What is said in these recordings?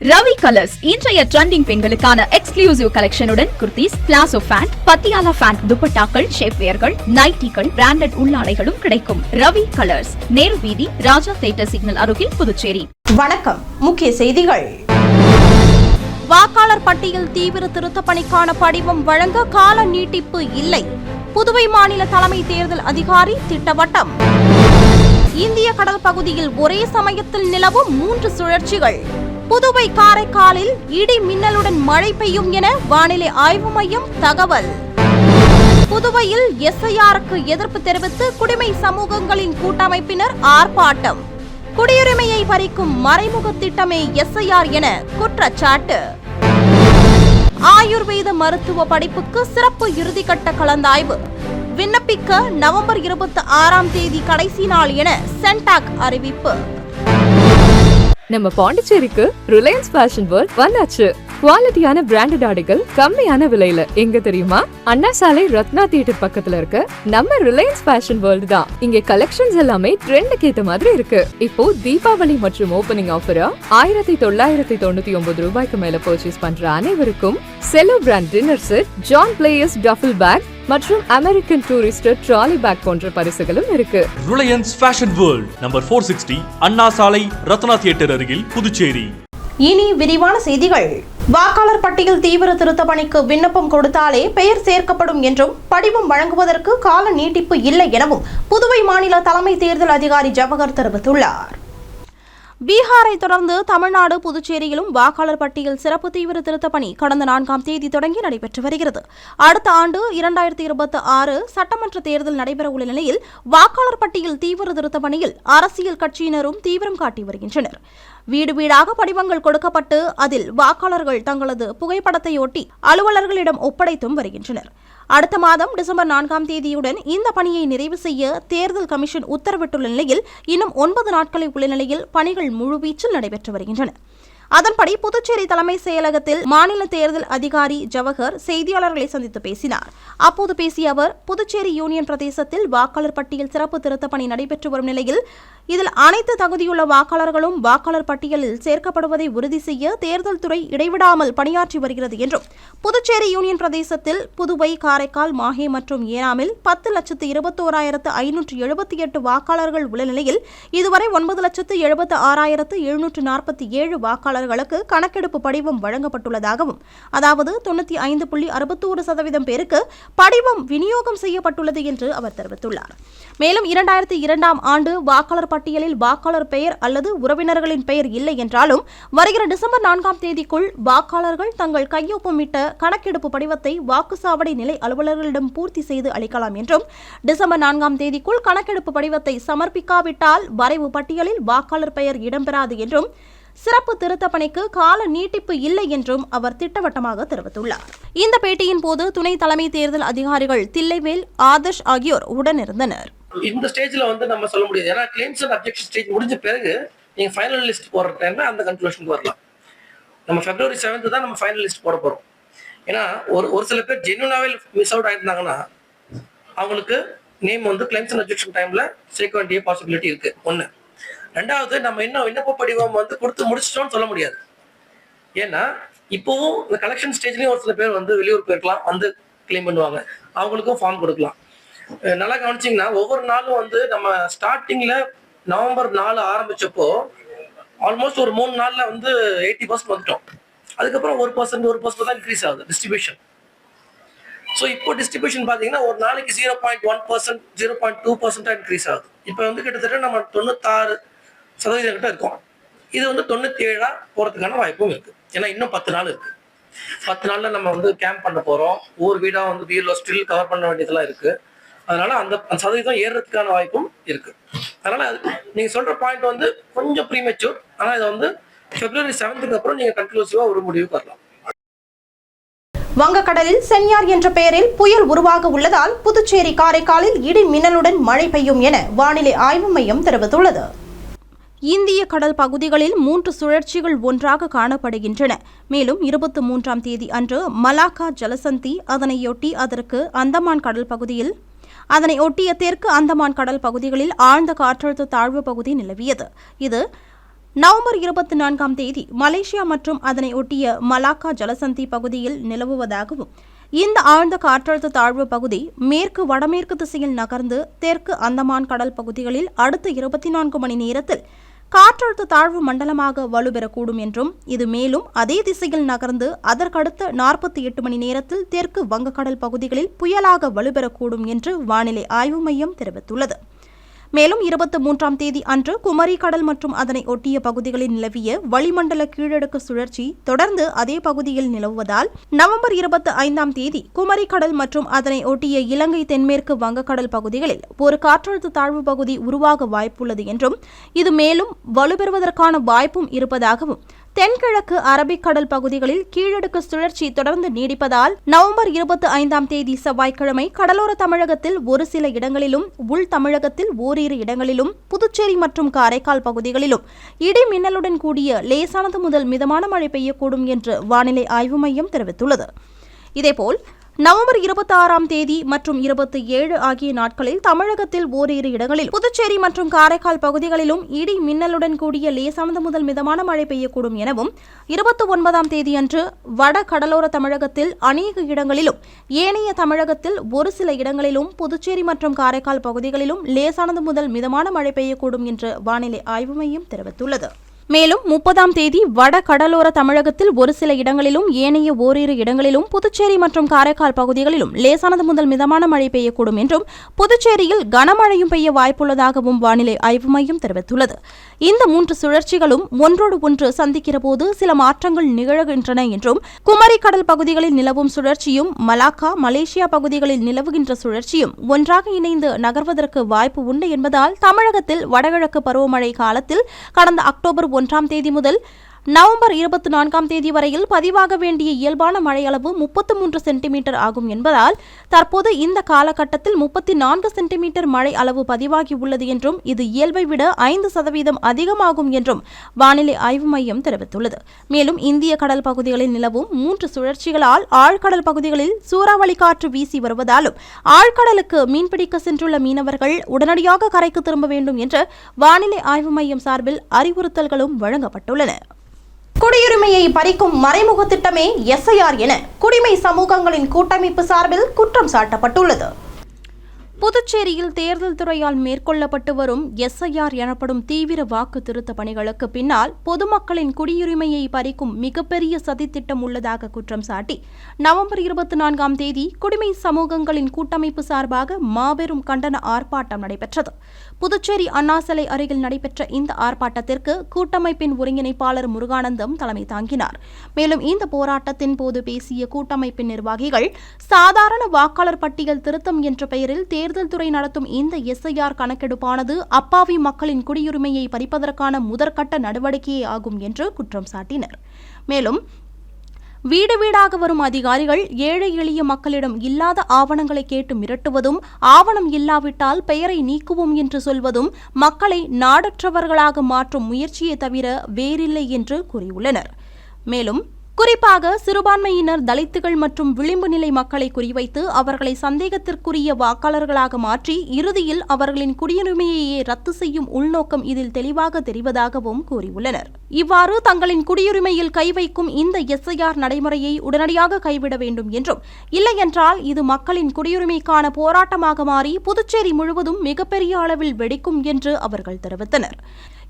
Ravi colours இன்றைய trending பெண்களுக்கான exclusive கலெக்ஷனுடன் kurtis, palazzo pant, Patiala pant, துப்பட்டாக்கள், ஷேப்வேர்கள், நைட்டிகள், பிராண்டட் உள்ளாடைகளும் கிடைக்கும். ரவி கலர்ஸ், நேரு வீதி, ராஜா தியேட்டர் சிக்னல் அருகில், புதுச்சேரி. வணக்கம். முக்கிய செய்திகள். வாக்காளர் பட்டியல் தீவிர திருத்த பணிக்கான படிவம் வழங்க கால நீட்டிப்பு இல்லை. புதுவை மாநில தலைமை தேர்தல் அதிகாரி திட்டவட்டம். இந்திய கடல் பகுதியில் ஒரே சமயத்தில் நிலவும் 3 சுழற்சிகள். புதுவை காரைக்காலில் இடி மின்னலுடன் மழை பெய்யும் என வானிலை ஆய்வு மையம் தகவல். புதுவையில் எஸ்ஐஆருக்கு எதிர்ப்பு தெரிவித்து குடிமை சமூகங்களின் கூட்டமைப்பினர் ஆர்ப்பாட்டம். குடியுரிமையை பறிக்கும் மறைமுக திட்டமே எஸ்ஐஆர் என குற்றச்சாட்டு. ஆயுர்வேத மருத்துவ படிப்புக்கு சிறப்பு இறுதிக்கட்ட கலந்தாய்வு. விண்ணப்பிக்க நவம்பர் 26ஆம் தேதி கடைசி நாள் என சென்டாக் அறிவிப்பு. நம்ம பாண்டிச்சேரிக்கு ரிலையன்ஸ் ஃபேஷன் வேர்ல்ட் வந்தாச்சு. குவாலிட்டியான பிராண்டட் ஆடைகள் கம்மியான விலையில. எங்க தெரியுமா? அண்ணா சாலை ரத்னா தியேட்டர் பக்கத்துல இருக்க நம்ம ரிலையன்ஸ் ஃபேஷன் வேர்ல்ட் தான். இங்க கலெக்ஷன்ஸ் எல்லாமே ட்ரெண்டுக்கு ஏத்த மாதிரி இருக்கு. இப்போ தீபாவளி மற்றும் ஓபனிங் ஆஃபரா 1999 ரூபாய்க்கு மேல பர்ச்சேஸ் பண்ற அனைவருக்கும் Cello brand dinner set, John Players duffel bag மற்றும் அமெரிக்கன் டூரிஸ்டர் ட்ராலி பேக் போன்ற பரிசுகளும் இருக்கு. Reliance fashion world, number 460, Anna Salai Ratna theatre அருகில், புதுச்சேரி. இனி விரிவான செய்திகள். வாக்காளர் பட்டியல் தீவிர திருத்த பணிக்கு விண்ணப்பம் கொடுத்தாலே பெயர் சேர்க்கப்படும் என்றும் படிவம் வழங்குவதற்கு கால நீட்டிப்பு இல்லை எனவும் புதுவை மாநில தலைமை தேர்தல் அதிகாரி ஜவஹர் தெரிவித்துள்ளார். பீகாரை தொடர்ந்து தமிழ்நாடு, புதுச்சேரியிலும் வாக்காளர் பட்டியல் சிறப்பு தீவிர திருத்த பணி கடந்த 4ஆம் தேதி தொடங்கி நடைபெற்று வருகிறது. அடுத்த ஆண்டு 2026 சட்டமன்ற தேர்தல் நடைபெறவுள்ள நிலையில் வாக்காளர் பட்டியல் தீவிர திருத்த பணியில் அரசியல் கட்சியினரும் தீவிரம் காட்டி வருகின்றனர். வீடு வீடாக படிவங்கள் கொடுக்கப்பட்டு அதில் வாக்காளர்கள் தங்களது புகைப்படத்தை ஒட்டி அலுவலர்களிடம் ஒப்படைத்தும் வருகின்றனர். அடுத்த மாதம் டிசம்பர் 4ஆம் தேதியுடன் இந்த பணியை நிறைவு செய்ய தேர்தல் கமிஷன் உத்தரவிட்டுள்ள நிலையில் இன்னும் 9 நாட்களை உள்ள நிலையில் பணிகள் முழுவீச்சில் நடைபெற்று வருகின்றன. அதன்படி புதுச்சேரி தலைமை செயலகத்தில் மாநில தேர்தல் அதிகாரி ஜவஹர் செய்தியாளர்களை சந்தித்து பேசினார். அப்போது பேசிய அவர், புதுச்சேரி யூனியன் பிரதேசத்தில் வாக்காளர் பட்டியல் சிறப்பு திருத்த பணி நடைபெற்று வரும் நிலையில் இதில் அனைத்து தகுதியுள்ள வாக்காளர்களும் வாக்காளர் பட்டியலில் சேர்க்கப்படுவதை உறுதி செய்ய தேர்தல் துறை இடைவிடாமல் பணியாற்றி வருகிறது என்றும், புதுச்சேரி யூனியன் பிரதேசத்தில் புதுவை, காரைக்கால், மாஹே மற்றும் ஏனாமில் 10,21,578 வாக்காளர்கள் உள்ள நிலையில் இதுவரை 9,76,747 வாக்காளர்களுக்கு கணக்கெடுப்பு படிவம் வழங்கப்பட்டுள்ளதாகவும், அதாவது 95.61% பேருக்கு படிவம் விநியோகம் செய்யப்பட்டுள்ளது என்று அவர் தெரிவித்துள்ளார். மேலும் 2002ஆம் ஆண்டு வாக்காளர் பட்டியலில் வாக்காளர் பெயர் அல்லது உறவினர்களின் பெயர் இல்லை என்றாலும் வருகிற டிசம்பர் 4ஆம் தேதிக்குள் வாக்காளர்கள் தங்கள் கையொப்பமிட்ட கணக்கெடுப்பு படிவத்தை வாக்குச்சாவடி நிலை அலுவலர்களிடம் பூர்த்தி செய்து அளிக்கலாம் என்றும், டிசம்பர் 4ஆம் தேதிக்குள் கணக்கெடுப்பு படிவத்தை சமர்ப்பிக்காவிட்டால் வரைவு பட்டியலில் வாக்காளர் பெயர் இடம்பெறாது என்றும், சிறப்பு திருத்த பணிக்கு கால நீட்டிப்பு இல்லை என்றும் அவர் திட்டவட்டமாக தெரிவித்துள்ளார். இந்த பேட்டியின் போது துணை தலைமை தேர்தல் அதிகாரிகள் தில்லைவேல், ஆதர்ஷ் ஆகியோர் உடனிருந்தனர். இந்த ஸ்டேஜ்ல நம்ம சொல்ல முடியாது. ஏன்னா கிளைம்ஸ் அண்ட் அப்ஜெக்ஷன் ஸ்டேஜ் முடிஞ்ச பிறகு நீங்க ஃபைனல் லிஸ்ட் போடுற டைம்ல அந்த கன்க்ளூஷனுக்கு வரலாம். நம்ம February 7th தான் நம்ம ஃபைனல் லிஸ்ட் போட போறோம். ஏன்னா ஒரு சில பேர் ஜென்யூனாவே மிஸ் அவுட் ஆயிருந்தாங்கன்னா அவங்களுக்கு நேம் கிளைம்ஸ் அண்ட் அப்ஜெக்ஷன் டைம்ல சேர்க்க வேண்டிய பாசிபிலிட்டி இருக்கு. ஒண்ணு. ரெண்டாவது, நம்ம இன்னும் விண்ணப்ப படிவம் கொடுத்து முடிச்சிட்டோம்னு சொல்ல முடியாது. ஏன்னா இப்போவும் இந்த கலெக்ஷன் ஸ்டேஜ்லயும் ஒரு சில பேர் வெளியூர் போயிருக்கலாம், கிளைம் பண்ணுவாங்க. அவங்களுக்கும் ஃபார்ம் கொடுக்கலாம். நல்லா கவனிச்சிங்கன்னா ஒவ்வொரு நாளும் நம்ம ஸ்டார்டிங்ல நவம்பர் 4 ஆரம்பிச்சப்போ ஆல்மோஸ்ட் ஒரு 3 நாள்ல 80% வந்துட்டோம். அதுக்கப்புறம் 1% தான் இன்க்ரீஸ் ஆகுது டிஸ்ட்ரிபியூஷன். ஸோ இப்போ டிஸ்ட்ரிபியூஷன் பார்த்தீங்கன்னா ஒரு நாளைக்கு 0.1%, 0.2% இன்க்ரீஸ் ஆகுது. இப்போ கிட்டத்தட்ட நம்ம 96% கிட்ட இருக்கோம். இது 97 போறதுக்கான வாய்ப்பும் இருக்கு. ஏன்னா இன்னும் 10 நாள் இருக்கு. 10 நாள்ல நம்ம கேம்ப் பண்ண போறோம். ஒவ்வொரு வீடா வீடியோ ஸ்டில் கவர் பண்ண வேண்டியதெல்லாம் இருக்கு. அதனால அந்த சதவீதம் ஏறுறதுக்கான வாய்ப்பும் இருக்கு. அதனால நீங்க சொல்ற பாயிண்ட் கொஞ்சம் ப்ரீமெச்சூர். ஆனா இது February 7th அப்புறம் நீங்க கன்க்ளூசிவா ஒரு முடிவுக்கு வரலாம். வங்கக்கடலில் சென்யார் என்ற பெயரில் புயல் உருவாக உள்ளதால் புதுச்சேரி, காரைக்காலில் இடி மின்னலுடன் மழை பெய்யும் என வானிலை ஆய்வு மையம் தெரிவித்துள்ளது. இந்திய கடல் பகுதிகளில் 3 சுழற்சிகள் ஒன்றாக காணப்படுகின்றன. மேலும் 23ஆம் தேதி அன்று மலாக்கா ஜலசந்தி, அதனையொட்டி அதற்கு அந்தமான் கடல் பகுதியில் அதனை ஒட்டிய தெற்கு அந்தமான் கடல் பகுதிகளில் ஆழ்ந்த காற்றழுத்த தாழ்வு பகுதி நிலவியது. இது நவம்பர் 24ஆம் தேதி மலேசியா மற்றும் அதனை ஒட்டிய மலாக்கா ஜலசந்தி பகுதியில் நிலவுவதாகவும் இந்த ஆழ்ந்த காற்றழுத்த தாழ்வு பகுதி மேற்கு வடமேற்கு திசையில் நகர்ந்து தெற்கு அந்தமான் கடல் பகுதிகளில் அடுத்த 24 மணி நேரத்தில் காற்றழுத்த தாழ்வு மண்டலமாக வலுப்பெறக்கூடும் என்றும் இது மேலும் அதே திசையில் நகர்ந்து அதற்கடுத்த 48 மணி நேரத்தில் தெற்கு வங்கக்கடல் பகுதிகளில் புயலாக வலுப்பெறக்கூடும் என்று வானிலை ஆய்வு மையம் தெரிவித்துள்ளது. மேலும் 23ஆம் தேதி அன்று குமரி கடல் மற்றும் அதனை ஒட்டிய பகுதிகளில் நிலவிய வளிமண்டல கீழடுக்கு சுழற்சி தொடர்ந்து அதே பகுதியில் நிலவுவதால் நவம்பர் 25ஆம் தேதி குமரி கடல் மற்றும் அதனை ஒட்டிய இலங்கை தென்மேற்கு வங்கக்கடல் பகுதிகளில் ஒரு காற்றழுத்த தாழ்வு பகுதி உருவாக வாய்ப்புள்ளது என்றும் இது மேலும் வலுப்பெறுவதற்கான வாய்ப்பும் இருப்பதாகவும் தென்கிழக்கு அரபிக்கடல் பகுதிகளில் கீழடுக்கு சுழற்சி தொடர்ந்து நீடிப்பதால் நவம்பர் 25ஆம் தேதி செவ்வாய்க்கிழமை கடலோர தமிழகத்தில் ஒரு சில இடங்களிலும் உள் தமிழகத்தில் ஓரிரு இடங்களிலும் புதுச்சேரி மற்றும் காரைக்கால் பகுதிகளிலும் இடி மின்னலுடன் கூடிய லேசானது முதல் மிதமான மழை பெய்யக்கூடும் என்று வானிலை ஆய்வு மையம் தெரிவித்துள்ளது. இதேபோல் நவம்பர் 26ஆம் தேதி மற்றும் 27 ஆகிய நாட்களில் தமிழகத்தில் ஓரிரு இடங்களில் புதுச்சேரி மற்றும் காரைக்கால் பகுதிகளிலும் இடி மின்னலுடன் கூடிய லேசானது முதல் மிதமான மழை பெய்யக்கூடும் எனவும் 29ஆம் தேதியன்று வட கடலோர தமிழகத்தில் அநேக இடங்களிலும் ஏனைய தமிழகத்தில் ஒரு சில இடங்களிலும் புதுச்சேரி மற்றும் காரைக்கால் பகுதிகளிலும் லேசானது முதல் மிதமான மழை பெய்யக்கூடும் என்று வானிலை ஆய்வு மையம் தெரிவித்துள்ளது. மேலும் 30ஆம் தேதி வட கடலோர தமிழகத்தில் ஒரு சில இடங்களிலும் ஏனைய ஓரிரு இடங்களிலும் புதுச்சேரி மற்றும் காரைக்கால் பகுதிகளிலும் லேசானது முதல் மிதமான மழை பெய்யக்கூடும் என்றும் புதுச்சேரியில் கனமழையும் பெய்ய வாய்ப்புள்ளதாகவும் வானிலை ஆய்வு மையம் தெரிவித்துள்ளது. இந்த 3 சுழற்சிகளும் ஒன்றோடு ஒன்று சந்திக்கிற போது சில மாற்றங்கள் நிகழ்கின்றன என்றும் குமரி கடல் பகுதிகளில் நிலவும் சுழற்சியும் மலாக்கா மலேசியா பகுதிகளில் நிலவுகின்ற சுழற்சியும் ஒன்றாக இணைந்து நகர்வதற்கு வாய்ப்பு உண்டு என்பதால் தமிழகத்தில் வடகிழக்கு பருவமழை காலத்தில் கடந்த அக்டோபர் 1ஆம் தேதி முதல் நவம்பர் 24ஆம் தேதி வரையில் பதிவாக வேண்டிய இயல்பான மழை அளவு 33 சென்டிமீட்டர் ஆகும் என்பதால் தற்போது இந்த காலகட்டத்தில் 34 சென்டிமீட்டர் மழை அளவு பதிவாகி உள்ளது என்றும் இது இயல்பை விட 5% அதிகமாகும் என்றும் வானிலை ஆய்வு மையம் தெரிவித்துள்ளது. மேலும் இந்திய கடல் பகுதிகளில் நிலவும் 3 சுழற்சிகளால் ஆழ்கடல் பகுதிகளில் சூறாவளி காற்று வீசி வருவதாலும் ஆழ்கடலுக்கு மீன்பிடிக்க சென்றுள்ள மீனவர்கள் உடனடியாக கரைக்கு திரும்ப வேண்டும் என்று வானிலை ஆய்வு மையம் சார்பில் அறிவுறுத்தல்களும் வழங்கப்பட்டுள்ளன. குடியுரிமையை பறிக்கும் மறைமுக திட்டமே எஸ்ஐஆர் என குடிமை சமூகங்களின் கூட்டமைப்பு சார்பில் குற்றம் சாட்டப்பட்டுள்ளது. புதுச்சேரியில் தேர்தல் துறையால் மேற்கொள்ளப்பட்டு வரும் எஸ்ஐஆர் எனப்படும் தீவிர வாக்கு திருத்த பணிகளுக்கு பின்னால் பொதுமக்களின் குடியுரிமையை பறிக்கும் மிகப்பெரிய சதித்திட்டம் உள்ளதாக குற்றம் சாட்டி நவம்பர் 24ஆம் தேதி குடிமை சமூகங்களின் கூட்டமைப்பு சார்பாக மாபெரும் கண்டன ஆர்ப்பாட்டம் நடைபெற்றது. புதுச்சேரி அண்ணா சிலை அருகில் நடைபெற்ற இந்த ஆர்ப்பாட்டத்திற்கு கூட்டமைப்பின் ஒருங்கிணைப்பாளர் முருகானந்தம் தலைமை தாங்கினார். மேலும் இந்த போராட்டத்தின் போது பேசிய கூட்டமைப்பின் நிர்வாகிகள் சாதாரண வாக்காளர் பட்டியல் திருத்தம் என்ற பெயரில் தேர்தல் துறை நடத்தும் இந்த எஸ்ஐஆர் கணக்கெடுப்பானது அப்பாவி மக்களின் குடியுரிமையை பறிப்பதற்கான முதற்கட்ட நடவடிக்கையே ஆகும் என்று குற்றம் சாட்டினர். மேலும் வீடு வீடாக வரும் அதிகாரிகள் ஏழை எளிய மக்களிடம் இல்லாத ஆவணங்களை கேட்டு மிரட்டுவதும் ஆவணம் இல்லாவிட்டால் பெயரை நீக்குவோம் என்று சொல்வதும் மக்களை நாடற்றவர்களாக மாற்றும் முயற்சியை தவிர வேறில்லை என்று கூறியுள்ளனர். மேலும் குறிப்பாக சிறுபான்மையினர் தலித்துகள் மற்றும் விளிம்பு நிலை மக்களை குறிவைத்து அவர்களை சந்தேகத்திற்குரிய வாக்காளர்களாக மாற்றி இறுதியில் அவர்களின் குடியுரிமையையே ரத்து செய்யும் உள்நோக்கம் இதில் தெளிவாக தெரிவதாகவும் கூறியுள்ளனர். இவ்வாறு தங்களின் குடியுரிமையில் கை வைக்கும் இந்த எஸ்ஐஆர் நடைமுறையை உடனடியாக கைவிட வேண்டும் என்றும் இல்லையென்றால் இது மக்களின் குடியுரிமைக்கான போராட்டமாக மாறி புதுச்சேரி முழுவதும் மிகப்பெரிய அளவில் வெடிக்கும் என்று அவர்கள் தெரிவித்தனர்.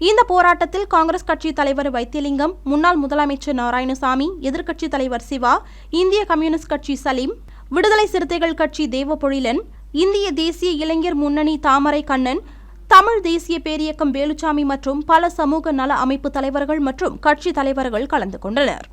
இந்த போராட்டத்தில் காங்கிரஸ் கட்சி தலைவர் வைத்தியலிங்கம், முன்னாள் முதலமைச்சர் நாராயணசாமி, எதிர்க்கட்சித் தலைவர் சிவா, இந்திய கம்யூனிஸ்ட் கட்சி சலீம், விடுதலை சிறுத்தைகள் கட்சி தேவபொழிலன், இந்திய தேசிய இளைஞர் முன்னணி தாமரை கண்ணன், தமிழ் தேசிய பேரியக்கம் வேலுச்சாமி மற்றும் பல சமூக நல அமைப்பு தலைவர்கள் மற்றும் கட்சி தலைவர்கள் கலந்து கொண்டனர்.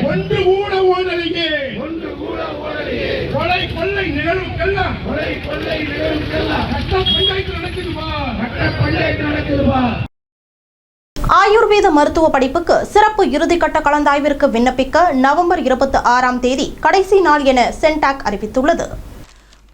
ஒன்று கூட ஓடலையே கொலை கொள்ளை நிகழ்வுக்கெல்லாம் கட்ட பஞ்சாயத்து நடக்குதுவா. ஆயுர்வேத மருத்துவ படிப்புக்கு சிறப்பு இறுதிக்கட்ட கலந்தாய்விற்கு விண்ணப்பிக்க நவம்பர் 26ஆம் தேதி கடைசி நாள் என சென்டாக் அறிவித்துள்ளது.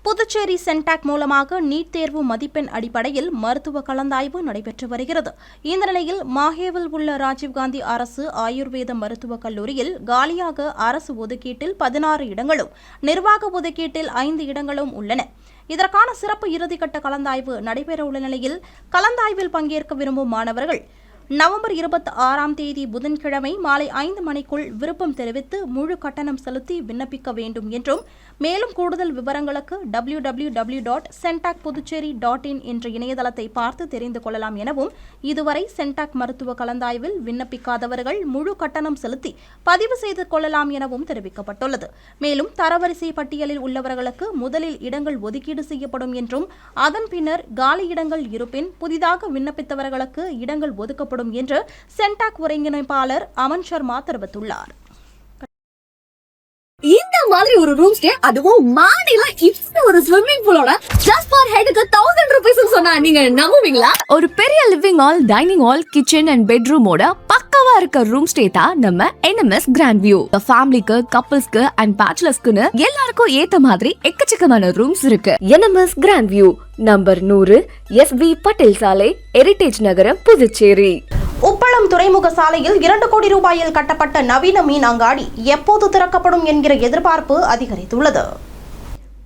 புதுச்சேரி சென்டாக் மூலமாக நீட் தேர்வு மதிப்பெண் அடிப்படையில் மருத்துவ கலந்தாய்வு நடைபெற்று வருகிறது. இந்த நிலையில் மாஹேவில் உள்ள ராஜீவ்காந்தி அரசு ஆயுர்வேத மருத்துவக் கல்லூரியில் காலியாக அரசு ஒதுக்கீட்டில் 16 இடங்களும் நிர்வாக ஒதுக்கீட்டில் 5 இடங்களும் உள்ளன. இதற்கான சிறப்பு இறுதிக்கட்ட கலந்தாய்வு நடைபெறவுள்ள நிலையில் கலந்தாய்வில் பங்கேற்க விரும்பும் மாணவர்கள் நவம்பர் 26ஆம் தேதி புதன்கிழமை மாலை 5 மணிக்குள் விருப்பம் தெரிவித்து முழு கட்டணம் செலுத்தி விண்ணப்பிக்க வேண்டும் என்றும், மேலும் கூடுதல் விவரங்களுக்கு www.centacpuducherry.in என்ற இணையதளத்தை பார்த்து தெரிந்து கொள்ளலாம் எனவும், இதுவரை சென்டாக் மருத்துவ கலந்தாய்வில் விண்ணப்பிக்காதவர்கள் முழு கட்டணம் செலுத்தி பதிவு செய்து கொள்ளலாம் எனவும் தெரிவிக்கப்பட்டுள்ளது. மேலும் தரவரிசை பட்டியலில் உள்ளவர்களுக்கு முதலில் இடங்கள் ஒதுக்கீடு செய்யப்படும் என்றும், அதன் பின்னர் காலி இடங்கள் இருப்பின் புதிதாக விண்ணப்பித்தவர்களுக்கு இடங்கள் ஒதுக்கப்படும் என்று சென்டாக் ஒருங்கிணைப்பாளர் அமன் சர்மா தெரிவித்துள்ளார். இந்த மாதிரி ஒரு ரூம் ஸ்டே, அதுவும் மாடியில இப்படி ஒரு ஸ்விம்மிங் பூலோட ஜஸ்ட் ஃபார் ஹெட்க்கு 1000 ரூபீஸ் சொன்னா நீங்க நம்புவீங்களா? ஒரு பெரிய living hall, dining hall, kitchen and பெட்ரூமோட பக்கவா இருக்க ரூம் ஸ்டே தான் நம்ம NMS கிராண்ட் வியூ. ஃபேமிலிக்கு, கப்பிள்ஸ்க்கு அண்ட் பேச்சுலர்ஸ்க்குன்னு எல்லாருக்கும் ஏத்த மாதிரி எக்கச்சக்கமான ரூம்ஸ் இருக்கு. NMS grand view, number 100 SV Patel சாலை, ஹெரிடேஜ் நகரம், புதுச்சேரி. உப்பளம் துறைமுக சாலையில் 2 கோடி ரூபாயில் கட்டப்பட்ட நவீன மீன் அங்காடி எப்போது திறக்கப்படும் என்கிற எதிர்பார்ப்பு அதிகரித்துள்ளது.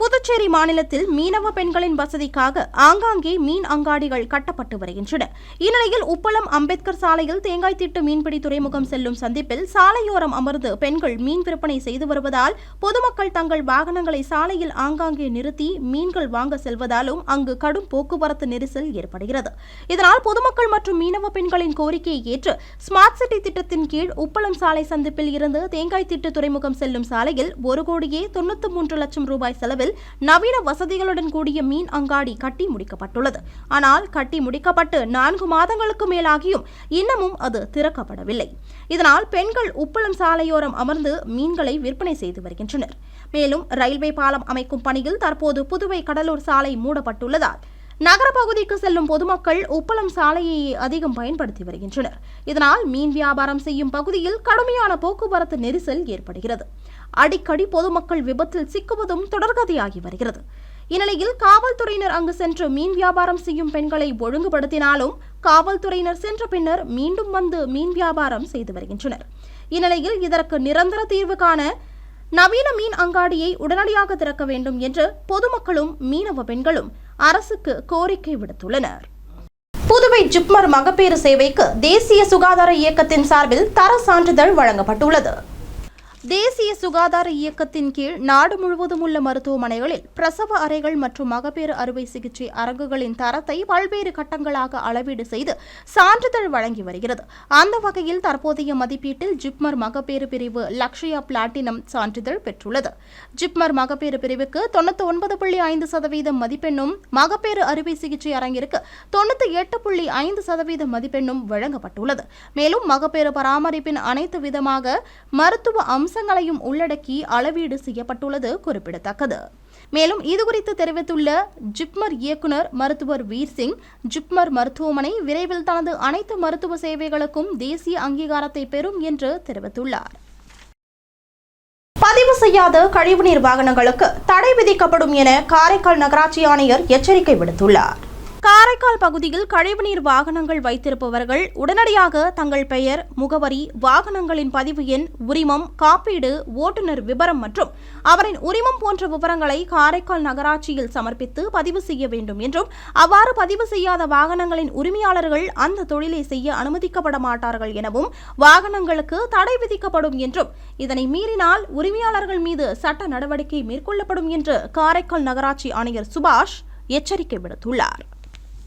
புதுச்சேரி மாநிலத்தில் மீனவ பெண்களின் வசதிக்காக ஆங்காங்கே மீன் அங்காடிகள் கட்டப்பட்டு வருகின்றன. இந்நிலையில் உப்பளம் அம்பேத்கர் சாலையில் தேங்காய் திட்டு மீன்பிடி துறைமுகம் செல்லும் சந்திப்பில் சாலையோரம் அமர்ந்து பெண்கள் மீன் விற்பனை செய்து வருவதால் பொதுமக்கள் தங்கள் வாகனங்களை சாலையில் ஆங்காங்கே நிறுத்தி மீன்கள் வாங்க செல்வதாலும் அங்கு கடும் போக்குவரத்து நெரிசல் ஏற்படுகிறது. இதனால் பொதுமக்கள் மற்றும் மீனவ பெண்களின் கோரிக்கையை ஏற்று ஸ்மார்ட் சிட்டி திட்டத்தின் கீழ் உப்பளம் சாலை சந்திப்பில் இருந்து தேங்காய் திட்டு துறைமுகம் செல்லும் சாலையில் 1,93 லட்சம் ரூபாய் செலவில் நவீன வசதிகளுடன் கூடிய மீன் அங்காடி கட்டி முடிக்கப்பட்டுள்ளது. ஆனால் கட்டி முடிக்கப்பட்டு 4 மாதங்களுக்கு மேலாகியும் இன்னமும் அது திறக்கப்படவில்லை. இதனால் பெண்கள் உப்பளம் சாலையோரம் அமர்ந்து மீன்களை விற்பனை செய்து வருகின்றனர். மேலும் ரயில்வே பாலம் அமைக்கும் பணியில் தற்போது புதுவை கடலூர் சாலை மூடப்பட்டுள்ளதால் நகர பகுதிக்கு செல்லும் பொதுமக்கள் உப்பளம் சாலையை அதிகம் பயன்படுத்தி வருகின்றனர். இதனால் மீன் வியாபாரம் செய்யும் பகுதியில் கடுமையான போக்குவரத்து நெரிசல் ஏற்படுகிறது. அடிக்கடி பொதுமக்கள் விபத்தில் சிக்குவதும் தொடர்கதையாகி வருகிறது. இந்நிலையில் காவல்துறையினர் அங்கு சென்று மீன் வியாபாரம் செய்யும் பெண்களை ஒழுங்குபடுத்தினாலும் காவல்துறையினர் சென்ற பின்னர் மீண்டும் வந்து மீன் வியாபாரம் செய்து வருகின்றனர். இந்நிலையில் இதற்கு நிரந்தர தீர்வு காண நவீன மீன் அங்காடியை உடனடியாக திறக்க வேண்டும் என்று பொதுமக்களும் மீனவ பெண்களும் அரசுக்கு கோரிக்கை விடுத்துள்ளனர். புதுவை ஜிப்மர் மகப்பேறு சேவைக்கு தேசிய சுகாதார இயக்கத்தின் சார்பில் தர சான்றிதழ் வழங்கப்பட்டுள்ளது. தேசிய சுகாதார இயக்கத்தின் கீழ் நாடு முழுவதும் உள்ள மருத்துவமனைகளில் பிரசவ அறைகள் மற்றும் மகப்பேறு அறுவை சிகிச்சை அரங்குகளின் தரத்தை பல்வேறு கட்டங்களாக அளவீடு செய்து சான்றிதழ் வழங்கி வருகிறது. அந்த வகையில் தற்போதைய மதிப்பீட்டில் ஜிப்மர் மகப்பேறு பிரிவு லக்ஷயா பிளாட்டினம் சான்றிதழ் பெற்றுள்ளது. ஜிப்மர் மகப்பேறு பிரிவுக்கு 99.5% மதிப்பெண்ணும், மகப்பேறு அறுவை சிகிச்சை அரங்கிற்கு 98.5% மதிப்பெண்ணும் வழங்கப்பட்டுள்ளது. மேலும் மகப்பேறு பராமரிப்பின் அனைத்து விதமாக மருத்துவ அம்சங்களையும் உள்ளடக்கி அளவீடு செய்யப்பட்டுள்ளது குறிப்பிடத்தக்கது. மேலும் இதுகுறித்து தெரிவித்துள்ள ஜிப்மர் இயக்குனர் மருத்துவர் வீர் சிங், ஜிப்மர் மருத்துவமனை விரைவில் தனது அனைத்து மருத்துவ சேவைகளுக்கும் தேசிய அங்கீகாரத்தை பெறும் என்று தெரிவித்துள்ளார். பதிவு செய்யாத கழிவுநீர் வாகனங்களுக்கு தடை விதிக்கப்படும் என காரைக்கால் நகராட்சி ஆணையர் எச்சரிக்கை விடுத்துள்ளார். காரைக்கால் பகுதியில் கழிவுநீர் வாகனங்கள் வைத்திருப்பவர்கள் உடனடியாக தங்கள் பெயர், முகவரி, வாகனங்களின் பதிவு எண், உரிமம், காப்பீடு, ஓட்டுநர் விபரம் மற்றும் அவரின் உரிமம் போன்ற விவரங்களை காரைக்கால் நகராட்சியில் சமர்ப்பித்து பதிவு செய்ய வேண்டும் என்றும், அவ்வாறு பதிவு செய்யாத வாகனங்களின் உரிமையாளர்கள் அந்த தொழிலை செய்ய அனுமதிக்கப்பட மாட்டார்கள் எனவும், வாகனங்களுக்கு தடை விதிக்கப்படும் என்றும், இதனை மீறினால் உரிமையாளர்கள் மீது சட்ட நடவடிக்கை மேற்கொள்ளப்படும் என்று காரைக்கால் நகராட்சி ஆணையர் சுபாஷ் எச்சரிக்கை விடுத்துள்ளார்.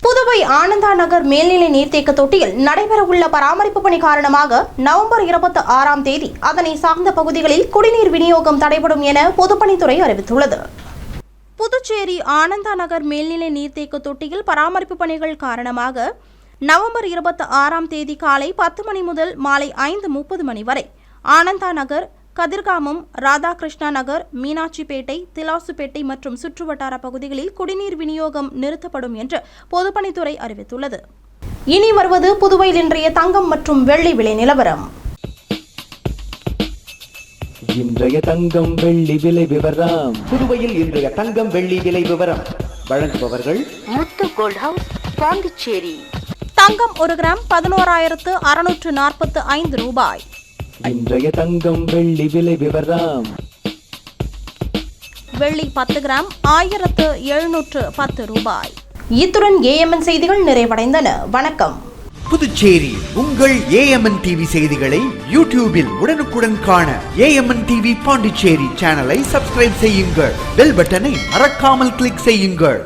புதுவை ஆனந்தா நகர் மேல்நிலை நீர்த்தேக்க தொட்டியில் நடைபெறவுள்ள பராமரிப்பு பணி காரணமாக நவம்பர் 26ஆம் தேதி அதனை சார்ந்த பகுதிகளில் குடிநீர் விநியோகம் தடைபடும் என பொதுப்பணித்துறை அறிவித்துள்ளது. புதுச்சேரி ஆனந்தா நகர் மேல்நிலை நீர்த்தேக்க தொட்டியில் பராமரிப்பு பணிகள் காரணமாக நவம்பர் 26ஆம் தேதி காலை 10 மணி முதல் மாலை 5:30 மணி வரை ஆனந்தா நகர், கதிர்காமம், ராதாகிருஷ்ணா நகர், மீனாட்சிப்பேட்டை, திலாசுப்பேட்டை மற்றும் சுற்றுவட்டார பகுதிகளில் குடிநீர் விநியோகம் நிறுத்தப்படும் என்று பொதுப்பணித்துறை அறிவித்துள்ளது. இனி வருவது புதுவையில் இன்றைய தங்கம் மற்றும் வெள்ளி விலை நிலவரம். இன்றைய தங்கம் வெள்ளி விலை விவரம். புதுவையில் இன்றைய தங்கம் வெள்ளி விலை விவரம் வழங்குபவர்கள் முத்து கோல்ட் ஹவுஸ், பாண்டிச்சேரி. தங்கம் 1 கிராம் 11,645 ரூபாய். இன்றைய தங்கம் வெள்ளி விலை விவரம். வெள்ளி 10 கிராம் 1710 ரூபாய். இத்துடன் AMN செய்திகள் நிறைவடைந்தன. வணக்கம். புதுச்சேரி உங்கள் AMN டிவி செய்திகளை யூடியூபில் உடனுக்குடன் காண AMN டிவி பாண்டிச்சேரி சேனலை சப்ஸ்கிரைப் செய்யுங்கள். பெல் பட்டனை மறக்காமல் கிளிக் செய்யுங்கள்.